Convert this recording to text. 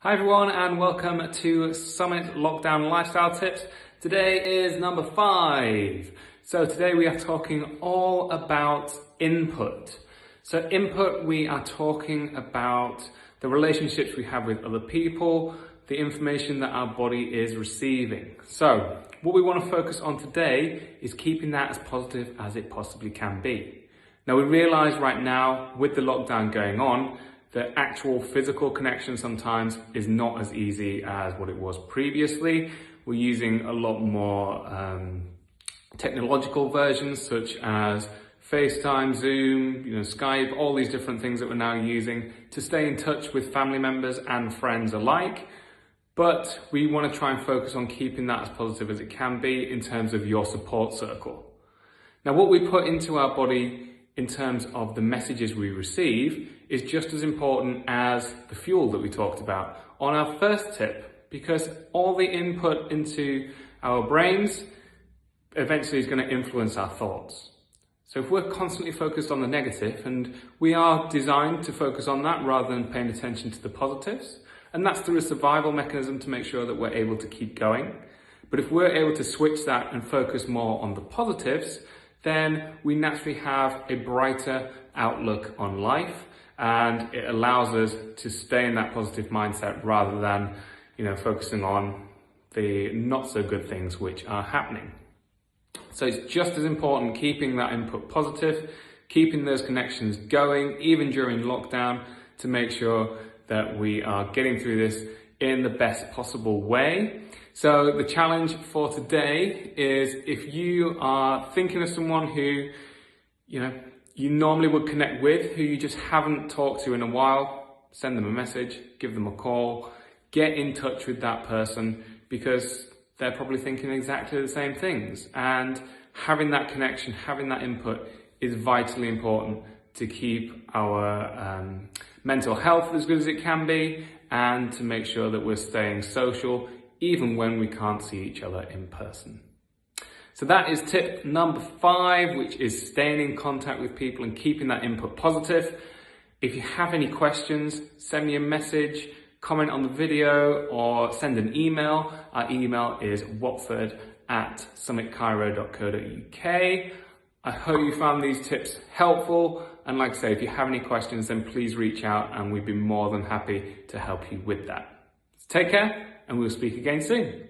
Hi everyone and welcome to Summit Lockdown Lifestyle Tips. Today is number 5. So today we are talking all about input. So input, we are talking about the relationships we have with other people, the information that our body is receiving. So what we want to focus on today is keeping that as positive as it possibly can be. Now we realize right now with the lockdown going on, the actual physical connection sometimes is not as easy as what it was previously. We're using a lot more technological versions such as FaceTime, Zoom, Skype, all these different things that we're now using to stay in touch with family members and friends alike. But we want to try and focus on keeping that as positive as it can be in terms of your support circle. Now, what we put into our body in terms of the messages we receive is just as important as the fuel that we talked about on our first tip, because all the input into our brains eventually is going to influence our thoughts. So if we're constantly focused on the negative, and we are designed to focus on that rather than paying attention to the positives, and that's through a survival mechanism to make sure that we're able to keep going. But if we're able to switch that and focus more on the positives, then we naturally have a brighter outlook on life, and it allows us to stay in that positive mindset rather than, focusing on the not so good things which are happening. So it's just as important keeping that input positive, keeping those connections going, even during lockdown, to make sure that we are getting through this in the best possible way. So the challenge for today is, if you are thinking of someone who, you normally would connect with, who you just haven't talked to in a while, send them a message, give them a call, get in touch with that person, because they're probably thinking exactly the same things. And having that connection, having that input is vitally important to keep our mental health as good as it can be, and to make sure that we're staying social even when we can't see each other in person. So that is tip number 5, which is staying in contact with people and keeping that input positive. If you have any questions, send me a message, comment on the video, or send an email. Our email is watford@summitcairo.co.uk. I hope you found these tips helpful. And like I say, if you have any questions, then please reach out and we'd be more than happy to help you with that. Take care, and we'll speak again soon.